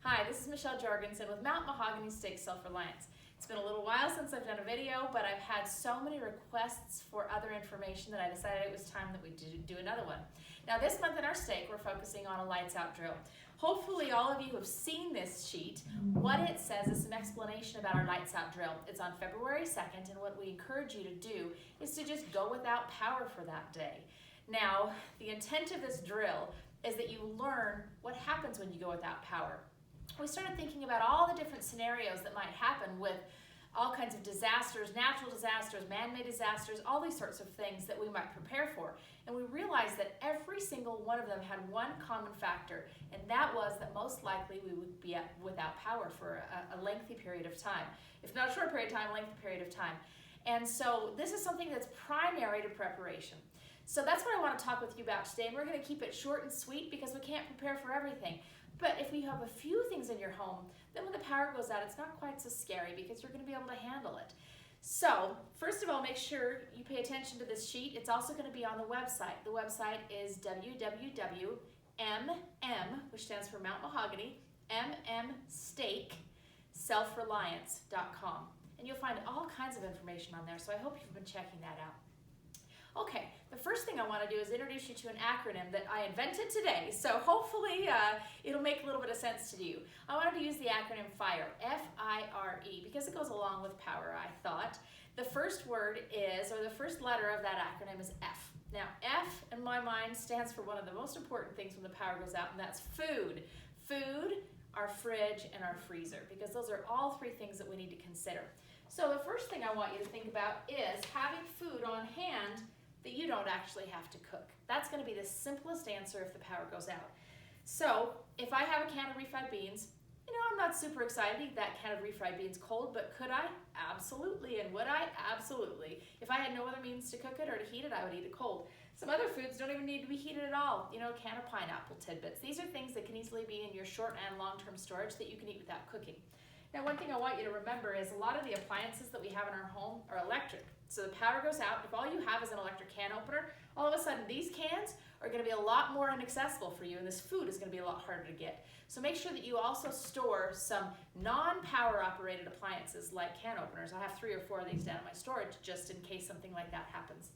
Hi, this is Michelle Jorgensen with Mount Mahogany Steak Self-Reliance. It's been a little while since I've done a video, but I've had so many requests for other information that I decided it was time that we do another one. Now this month in our steak, we're focusing on a lights out drill. Hopefully all of you have seen this sheet. What it says is some explanation about our lights out drill. It's on February 2nd, and what we encourage you to do is to just go without power for that day. Now, the intent of this drill is that you learn what happens when you go without power. We started thinking about all the different scenarios that might happen with all kinds of disasters, natural disasters, man-made disasters, all these sorts of things that we might prepare for. And we realized that every single one of them had one common factor, and that was that most likely we would be without power for a lengthy period of time. If not a short period of time, a lengthy period of time. And so this is something that's primary to preparation. So that's what I want to talk with you about today, and we're going to keep it short and sweet because we can't prepare for everything. But if you have a few things in your home, then when the power goes out, it's not quite so scary because you're going to be able to handle it. So, first of all, make sure you pay attention to this sheet. It's also going to be on the website. The website is www.mm, which stands for Mount Mahogany, mmsteakselfreliance.com. And you'll find all kinds of information on there, so I hope you've been checking that out. Okay, the first thing I want to do is introduce you to an acronym that I invented today, so hopefully it'll make a little bit of sense to you. I wanted to use the acronym FIRE, F-I-R-E, because it goes along with power, I thought. The first word is, or the first letter of that acronym is F. Now, F, in my mind, stands for one of the most important things when the power goes out, and that's food. Food, our fridge, and our freezer, because those are all three things that we need to consider. So the first thing I want you to think about is having food on hand that you don't actually have to cook. That's going to be the simplest answer if the power goes out. So if I have a can of refried beans, I'm not super excited to eat that can of refried beans cold, but could I? Absolutely. And would I? Absolutely. If I had no other means to cook it or to heat it, I would eat it cold. Some other foods don't even need to be heated at all. A can of pineapple tidbits. These are things that can easily be in your short and long-term storage that you can eat without cooking. Now, one thing I want you to remember is a lot of the appliances that we have in our home are electric. So the power goes out. If all you have is an electric can opener, all of a sudden these cans are going to be a lot more inaccessible for you, and this food is going to be a lot harder to get. So make sure that you also store some non-power operated appliances like can openers. I have 3 or 4 of these down in my storage just in case something like that happens.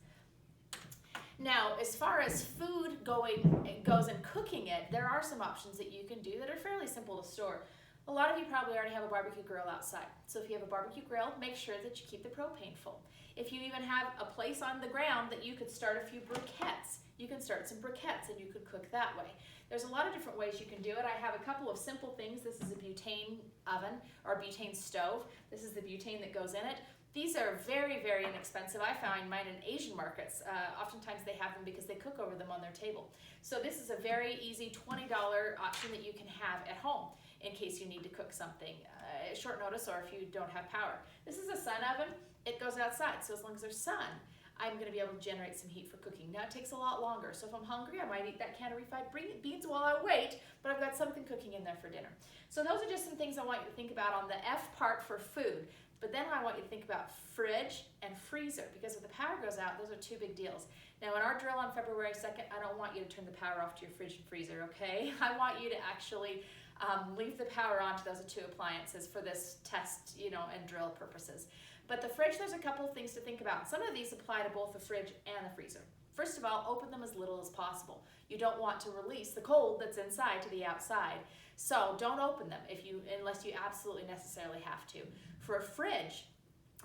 Now, as far as food goes and cooking it, there are some options that you can do that are fairly simple to store. A lot of you probably already have a barbecue grill outside. So if you have a barbecue grill, make sure that you keep the propane full. If you even have a place on the ground that you could start a few briquettes, you can start some briquettes and you could cook that way. There's a lot of different ways you can do it. I have a couple of simple things. This is a butane oven or butane stove. This is the butane that goes in it. These are very, very inexpensive. I find mine in Asian markets. Oftentimes they have them because they cook over them on their table. So this is a very easy $20 option that you can have at home in case you need to cook something at short notice or if you don't have power. This is a sun oven. It goes outside, so as long as there's sun, I'm going to be able to generate some heat for cooking. Now it takes a lot longer, so if I'm hungry, I might eat that can of refried beans while I wait, but I've got something cooking in there for dinner. So those are just some things I want you to think about on the F part for food. But then I want you to think about fridge and freezer, because if the power goes out, those are 2 big deals. Now in our drill on February 2nd, I don't want you to turn the power off to your fridge and freezer, okay? I want you to actually leave the power on to those 2 appliances for this test, and drill purposes. But the fridge, there's a couple of things to think about. Some of these apply to both the fridge and the freezer. First of all, open them as little as possible. You don't want to release the cold that's inside to the outside. So don't open them unless you absolutely necessarily have to. For a fridge,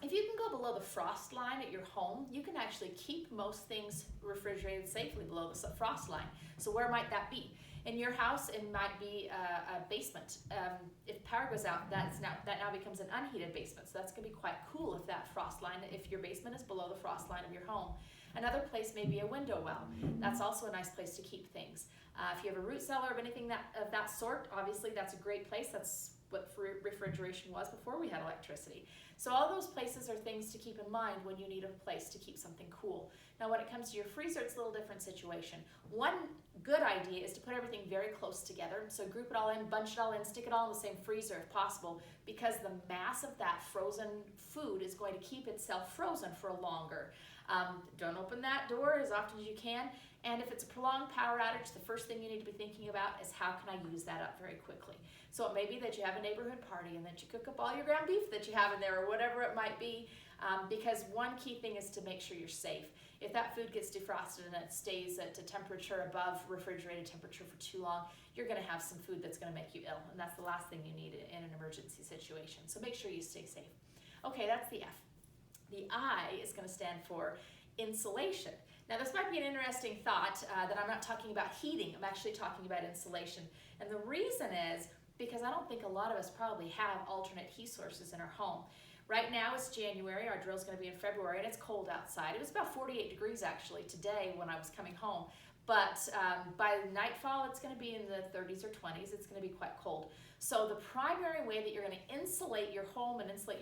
if you can go below the frost line at your home, you can actually keep most things refrigerated safely below the frost line. So where might that be? In your house, it might be a basement. If power goes out, that now becomes an unheated basement. So that's going to be quite cool if your basement is below the frost line of your home. Another place may be a window well. That's also a nice place to keep things. If you have a root cellar of anything of that sort, obviously that's a great place. That's what refrigeration was before we had electricity. So all those places are things to keep in mind when you need a place to keep something cool. Now when it comes to your freezer, it's a little different situation. One good idea is to put everything very close together. So group it all in, bunch it all in, stick it all in the same freezer if possible, because the mass of that frozen food is going to keep itself frozen for longer. Don't open that door as often as you can. And if it's a prolonged power outage, the first thing you need to be thinking about is how can I use that up very quickly. So it may be that you have a neighborhood party and that you cook up all your ground beef that you have in there or whatever it might be, because one key thing is to make sure you're safe. If that food gets defrosted and it stays at a temperature above refrigerated temperature for too long, you're going to have some food that's going to make you ill, and that's the last thing you need in an emergency situation. So make sure you stay safe. Okay, that's the F. The I is going to stand for insulation. Now this might be an interesting thought that I'm not talking about heating, I'm actually talking about insulation. And the reason is because I don't think a lot of us probably have alternate heat sources in our home. Right now it's January, our drill's going to be in February, and it's cold outside. It was about 48 degrees actually today when I was coming home. But by nightfall, it's going to be in the 30s or 20s. It's going to be quite cold. So the primary way that you're going to insulate your home and insulate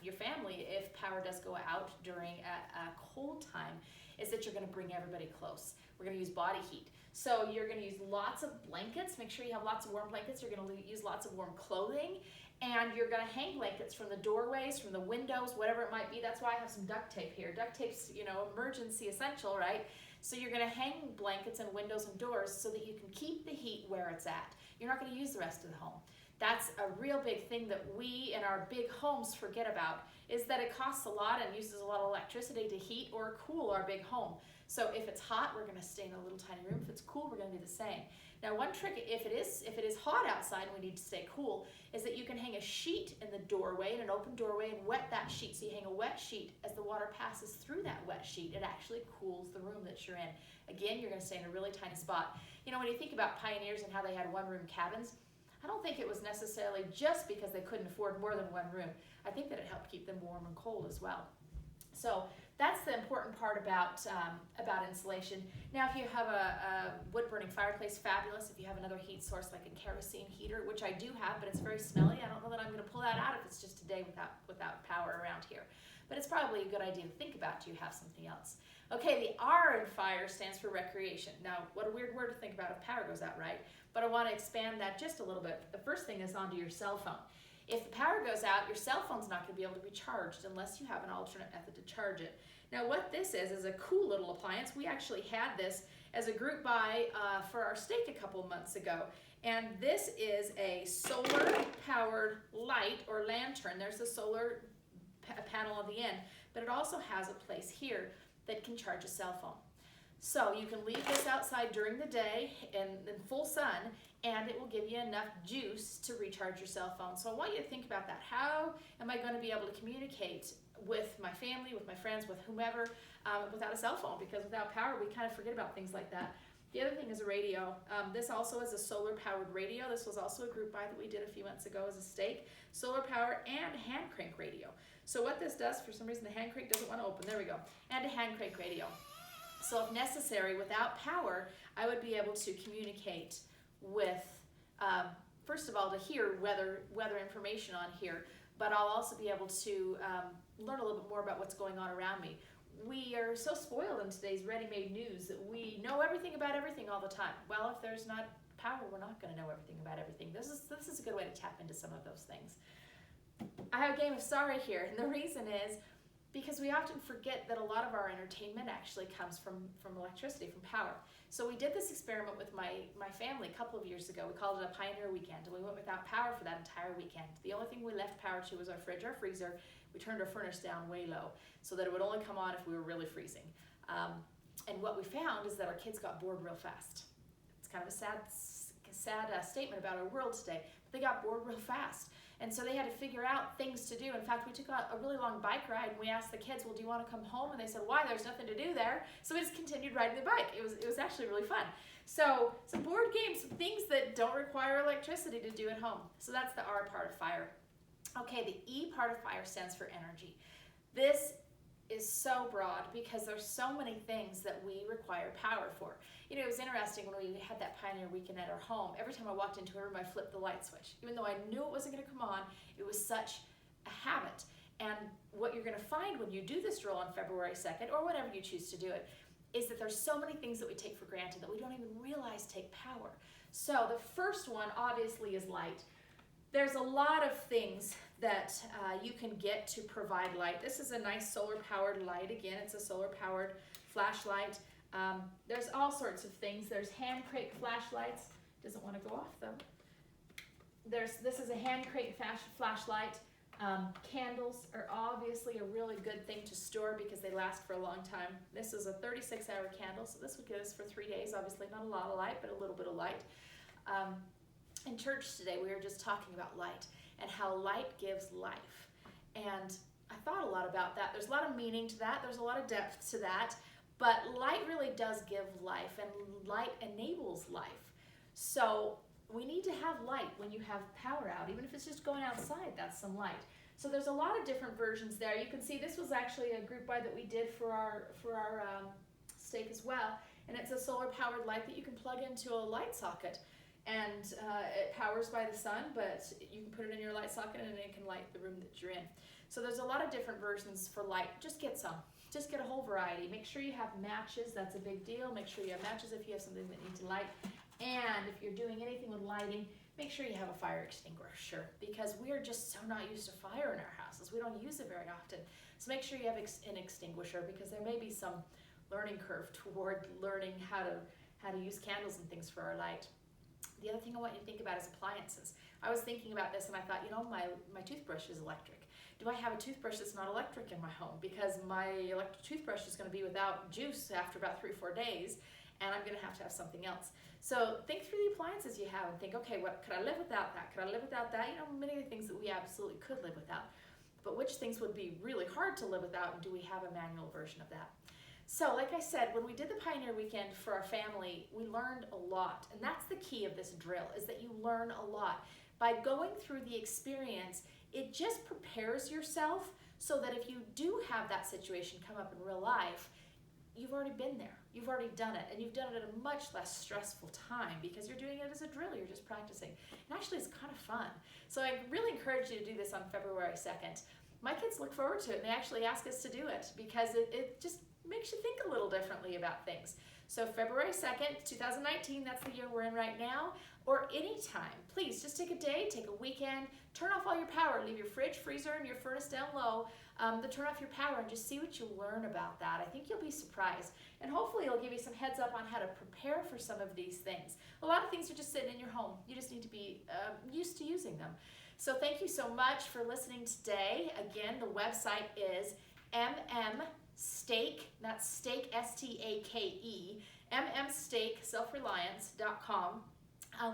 your family if power does go out during a cold time is that you're going to bring everybody close. We're going to use body heat. So you're going to use lots of blankets. Make sure you have lots of warm blankets. You're going to use lots of warm clothing. And you're going to hang blankets from the doorways, from the windows, whatever it might be. That's why I have some duct tape here. Duct tape's, emergency essential, right? So you're going to hang blankets and windows and doors so that you can keep the heat where it's at. You're not going to use the rest of the home. That's a real big thing that we in our big homes forget about, is that it costs a lot and uses a lot of electricity to heat or cool our big home. So if it's hot, we're going to stay in a little tiny room. If it's cool, we're going to do the same. Now one trick, if it is hot outside and we need to stay cool, is that you can hang a sheet in the doorway, in an open doorway, and wet that sheet. So you hang a wet sheet. As the water passes through that wet sheet, it actually cools the room that you're in. Again, you're going to stay in a really tiny spot. When you think about pioneers and how they had one-room cabins, I don't think it was necessarily just because they couldn't afford more than one room. I think that it helped keep them warm and cold as well. So that's the important part about insulation. Now, if you have a wood-burning fireplace, fabulous. If you have another heat source like a kerosene heater, which I do have, but it's very smelly, I don't know that I'm going to pull that out if it's just a day without power around here. But it's probably a good idea to think about. Do you have something else? Okay, the R in fire stands for recreation. Now, what a weird word to think about if power goes out, right? But I want to expand that just a little bit. The first thing is onto your cell phone. If the power goes out, your cell phone's not going to be able to be charged unless you have an alternate method to charge it. Now what this is a cool little appliance. We actually had this as a group buy for our steak a couple months ago. And this is a solar powered light or lantern. There's a solar panel on the end, but it also has a place here that can charge a cell phone. So you can leave this outside during the day in full sun, and it will give you enough juice to recharge your cell phone. So I want you to think about that. How am I going to be able to communicate with my family, with my friends, with whomever, without a cell phone? Because without power, we kind of forget about things like that. The other thing is a radio. This also is a solar-powered radio. This was also a group buy that we did a few months ago as a steak. Solar power and hand crank radio. So what this does, for some reason the hand crank doesn't want to open. There we go. And a hand crank radio. So if necessary, without power, I would be able to communicate with, first of all, to hear weather information on here, but I'll also be able to learn a little bit more about what's going on around me. We are so spoiled in today's ready-made news that we know everything about everything all the time. Well, if there's not power, we're not going to know everything about everything. This is a good way to tap into some of those things. I have a game of sorry here, and the reason is because we often forget that a lot of our entertainment actually comes from electricity, from power. So we did this experiment with my family a couple of years ago. We called it a Pioneer Weekend, and we went without power for that entire weekend. The only thing we left power to was our fridge, our freezer. We turned our furnace down way low so that it would only come on if we were really freezing. And what we found is that our kids got bored real fast. It's kind of a sad statement about our world today, but they got bored real fast. And so they had to figure out things to do. In fact, we took a really long bike ride, and we asked the kids, well, do you want to come home? And they said, why? There's nothing to do there. So we just continued riding the bike. It was actually really fun. So some board games, some things that don't require electricity to do at home. So that's the R part of fire. Okay, the E part of fire stands for energy. This is so broad because there's so many things that we require power for. It was interesting when we had that Pioneer Weekend at our home. Every time I walked into a room, I flipped the light switch. Even though I knew it wasn't going to come on, it was such a habit. And what you're going to find when you do this drill on February 2nd, or whenever you choose to do it, is that there's so many things that we take for granted that we don't even realize take power. So the first one obviously is light. There's a lot of things that you can get to provide light. This is a nice solar powered light. Again, it's a solar powered flashlight. There's all sorts of things. There's hand crank flashlights. Doesn't want to go off though. This is a hand crank flashlight. Candles are obviously a really good thing to store because they last for a long time. This is a 36-hour candle, so this would get us for 3 days. Obviously not a lot of light, but a little bit of light. In church today, we were just talking about light and how light gives life. And I thought a lot about that. There's a lot of meaning to that. There's a lot of depth to that. But light really does give life, and light enables life. So we need to have light when you have power out. Even if it's just going outside, that's some light. So there's a lot of different versions there. You can see this was actually a group buy that we did for our steak as well. And it's a solar powered light that you can plug into a light socket. And it powers by the sun, but you can put it in your light socket and it can light the room that you're in. So there's a lot of different versions for light. Just get some. Just get a whole variety. Make sure you have matches. That's a big deal. Make sure you have matches if you have something that needs light. And if you're doing anything with lighting, make sure you have a fire extinguisher, because we are just so not used to fire in our houses. We don't use it very often. So make sure you have an extinguisher, because there may be some learning curve toward learning how to use candles and things for our light. The other thing I want you to think about is appliances. I was thinking about this and I thought, my toothbrush is electric. Do I have a toothbrush that's not electric in my home? Because my electric toothbrush is going to be without juice after about 3 or 4 days, and I'm going to have something else. So think through the appliances you have and think, okay, what could I live without that? Could I live without that? Many of the things that we absolutely could live without. But which things would be really hard to live without, and do we have a manual version of that? So like I said, when we did the Pioneer Weekend for our family, we learned a lot. And that's the key of this drill, is that you learn a lot. By going through the experience, it just prepares yourself so that if you do have that situation come up in real life, you've already been there. You've already done it, and you've done it at a much less stressful time because you're doing it as a drill. You're just practicing. And actually, it's kind of fun. So I really encourage you to do this on February 2nd. My kids look forward to it, and they actually ask us to do it because it just makes you think a little differently about things. So February 2nd, 2019, that's the year we're in right now, or anytime. Please just take a day, take a weekend, turn off all your power, leave your fridge, freezer, and your furnace down low, turn off your power and just see what you learn about that. I think you'll be surprised, and hopefully it'll give you some heads up on how to prepare for some of these things. A lot of things are just sitting in your home. You just need to be used to using them. So thank you so much for listening today. Again, the website is mmstake, that's steak, S-T-A-K-E, mmstakeselfreliance.com.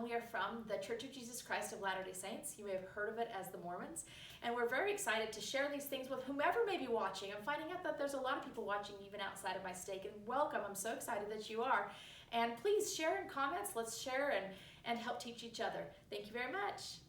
We are from the Church of Jesus Christ of Latter-day Saints. You may have heard of it as the Mormons. And we're very excited to share these things with whomever may be watching. I'm finding out that there's a lot of people watching even outside of my stake. And welcome. I'm so excited that you are. And please share in comments. Let's share and help teach each other. Thank you very much.